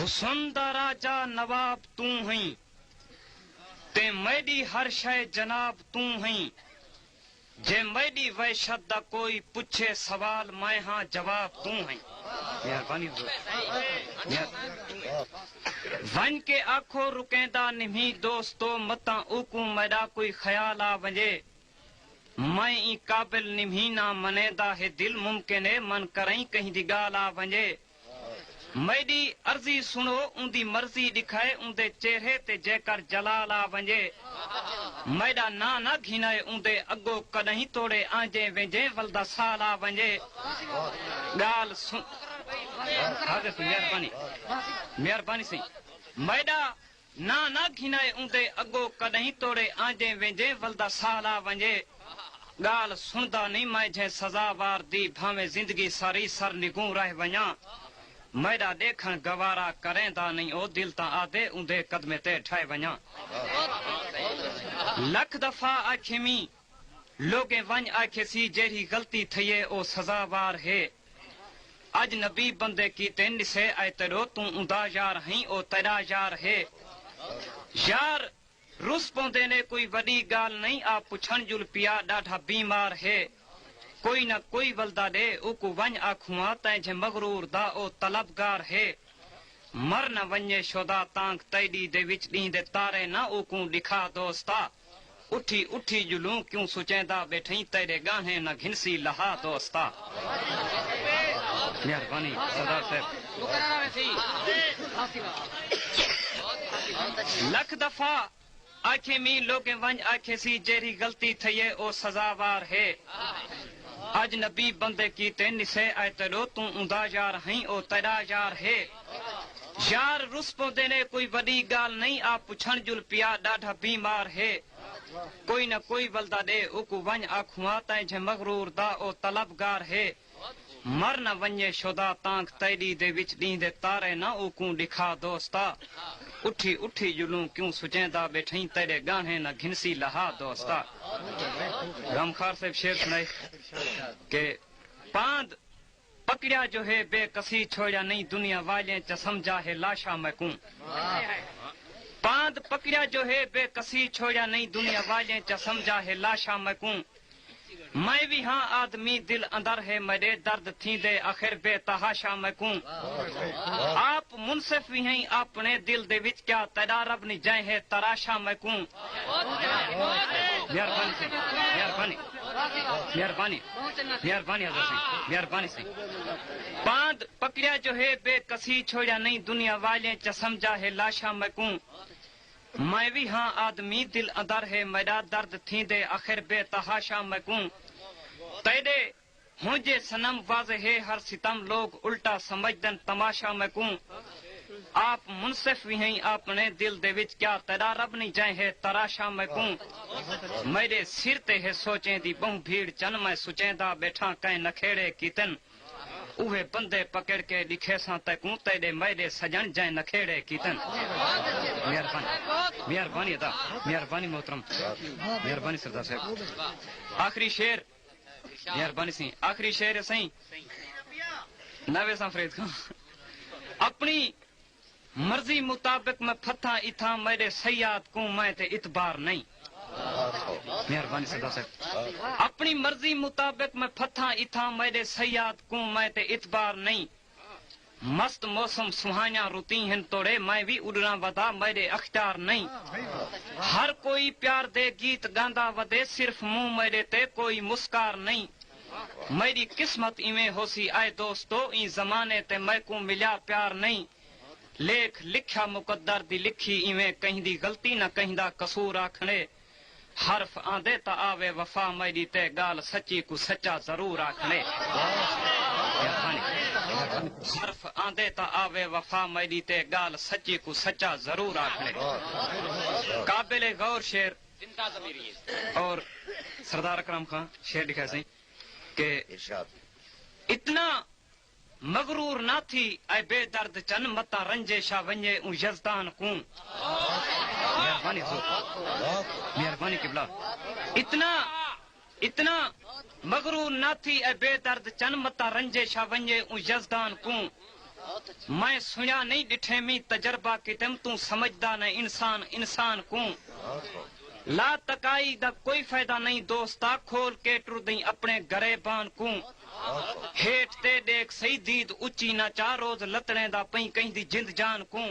हुसन दा राजा नवाब तू हई ते मैडी हर शय जनाब तू हई जे मैडी वहशत दा कोई पुछे सवाल मैं हाँ जवाब तू हई। मेहरबानी वन के आखो रुकेंदा निमी दोस्तो मता ऊकू मैडा कोई ख्याल आ वंजे मैं ई काबिल निमी ना मनेदा है दिल मुमकिन है मन करई कहीं दी गाल आ वंजे मैडी अर्जी सुनो उंदी मर्जी दिखाए उंदे चेहरे ते जेकर जलाल आ वंजे मैडा ना ना घिनाए उंदे अगो कदहीं तोड़े आंजे वेंजे वलदा साल आ वंजे गाल सुन मेहरबानी सही मैडा ना ना घिनाए उंदे अगो कदहीं तोड़े आंजे वेंजे वलदा साल आ वंजे गाल सुनदा नहीं मैं जे सजावार दी भावे जिंदगी सारी सर निगू रह वञा मैडा देखण गवारा करेंदा नहीं ओ दिल ता आदे उंदे कदमे ते ठाए वञा लख दफा आखे मी लोगे वंज आखे सी जेरी गलती थिए ओ सजावार है अजनबी बंदे की तेन से आए तेरो तू उदा यार हई ओ तेरा यार है यार रुस पौंदे ने कोई वडी गाल नहीं आ पुछण जुल पिया डाढ़ा बीमार है कोई न कोई वलदा दे उकु वंज आखुआ तैं मगरूर दा ओ तलबगार है मर न वञे शोदा तांक तैडी दे विच डी दे तारे न उकु दिखा दोस्ता उठी उठी जुलूं क्यों सुचेंदा बैठई तेरे गाहे न घिनसी लहा दोस्ता। मेहरबानी सरदार साहब लख दफा आखे मी लोगे वंज आखे सी जेरी गलती थिए ओ सजावार है अजनबी बंदे की तेन से आए तेरो तू उदा यार हई ओ तेरा यार है यार रुस पौंदे ने कोई वडी गाल नहीं आ पुछण जुल पिया डाढ़ा बीमार है कोई न कोई वलदा दे उकु वंज आखुआ तैं मगरूर दा ओ तलबगार है मर न वञे शोदा तांक तैडी दे विच डी दे तारे न उकू दिखा दोस्ता उठी उठी जुलूं क्यों सुचेंदा बैठई तेरे गाहे न घिनसी लहा दोस्ता। गमखार साहब शेर सुनाए के पांद पकड़िया जो है बेकसी छोड़ा नहीं दुनिया वाले च समझा है लाशा मैकूं पांद पकड़िया जो है बेकसी छोड़ा नहीं दुनिया वाले च समझा है लाशा मैकूं मैं भी हाँ आदमी दिल अंदर है मेरे दर्द थी दे आखिर बेतहाशा मैकूं आप मुनसिफ भी हैं अपने दिल दे विच क्या तेरा रब नहीं जाए है तराशा मैकूं। मेहरबानी से मेहरबानी मेहरबानी मेहरबानी हजरत सिंह मेहरबानी से पांद पकड़िया जो है बेकसी छोड़ा नहीं दुनिया वाले च समझा है लाशा मैकूं मैं भी हाँ आदमी दिल अंदर है मेरा दर्द थी दे आखिर बेतहाशा मैकूं तेरे मुझे सनम वाज़े है हर सितम लोग उल्टा समझदन तमाशा मैकूं आप मुनसिफ भी हैं अपने दिल दे विच क्या तेरा रब नहीं जाए है तराशा मैकूं मेरे सिर ते है सोचें दी बहु भीड़ चन मैं सुचेंदा बैठा कहीं नखेड़े कीतन उहे बंदे पकड़ के लिखे सा तकूं तेरे मेरे सजन जाए नखेड़े कीतन। मेहरबानी मेहरबानी अदा मेहरबानी मोहतरम मेहरबानी सरदार साहब आखिरी शेर मेहरबानी सी आखिरी शेर है सही नवे सा फरीद खान अपनी मर्जी मुताबिक मैं फथा इथा मेरे सयाद को मैं ते इतबार नहीं। मेहरबानी सरदार साहब अपनी मर्जी मुताबिक मैं फथा इथा मेरे सयाद को मैं ते इतबार नहीं मस्त मौसम सुहाना रुती हैं तोड़े मैं भी उड़ना वदा मेरे अख्तियार नहीं हर कोई प्यार दे गीत गांदा वदे सिर्फ मुंह मेरे ते कोई मुस्कार नहीं मेरी किस्मत इवें होसी आए दोस्तों ई जमाने ते मैं को मिला प्यार नहीं लेख लिखा मुकद्दर दी लिखी इवें कहीं दी गलती न कहीं दा कसूर आखने हर्फ आंदे ता आवे वफा मेरी ते गाल सच्ची को सच्चा जरूर आखने हर्फ आंदे ता आवे वफा मेरी ते गाल सच्ची को सच्चा जरूर आखने काबिल गौर शेर और सरदार अकरम खान शेर लिखा सही के इतना मगरूर ना थी ऐ बेदर्द चन मता रंजे शाह वंजे उ यजदान को मेहरबानी मेहरबानी किबला इतना इतना मगरूर ना थी ऐ बेदर्द चन मता रंजे शाह वंजे उ यजदान को میں سنیا نہیں ڈٹھے می تجربہ کتم تو سمجھدا نہ انسان انسان کو لا تکائی دا کوئی فائدہ نہیں دوستا کھول کے ٹر دیں اپنے گرے بان کو ہیٹ تے دیکھ صحیح دید اچی نہ چار روز لتڑیں دا پئی کہیں دی جند جان کو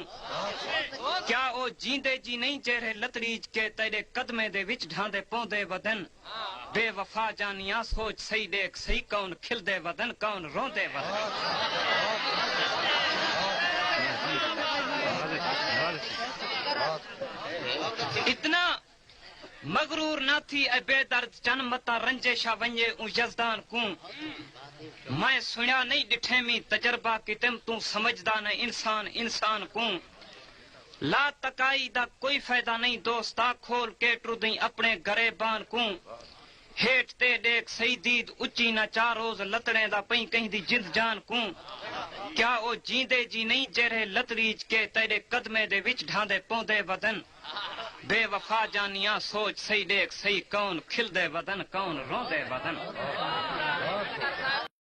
کیا او جیندے جی نہیں چہرے لتڑیج کے تیرے قدمے دے وچ ڈھاندے پوندے ودن بے وفا جانیاں سوچ صحیح دیکھ صحیح کون کھل دے ودن کون روندے ودن اتنا مغرور نہ تھی اے بے درد چن متا رنجے شاہ ونجے او یزدان کو میں سنیا نہیں ڈٹھے می تجربہ کتم تو سمجھدا نہ انسان انسان کو لا تکائی دا کوئی فائدہ نہیں دوستا کھول کے ٹر دیں اپنے گرے بان کو ہیٹ تے دیکھ صحیح دید اچی نہ چار روز لتڑیں دا پئی کہیں دی جند جان کو کیا او جیندے جی نہیں جہرے لتڑیج کے تیرے قدمے دے وچ ڈھاندے پوندے ودن بے وفا جانیاں سوچ صحیح دیکھ صحیح کون کھل دے ودن کون روندے ودن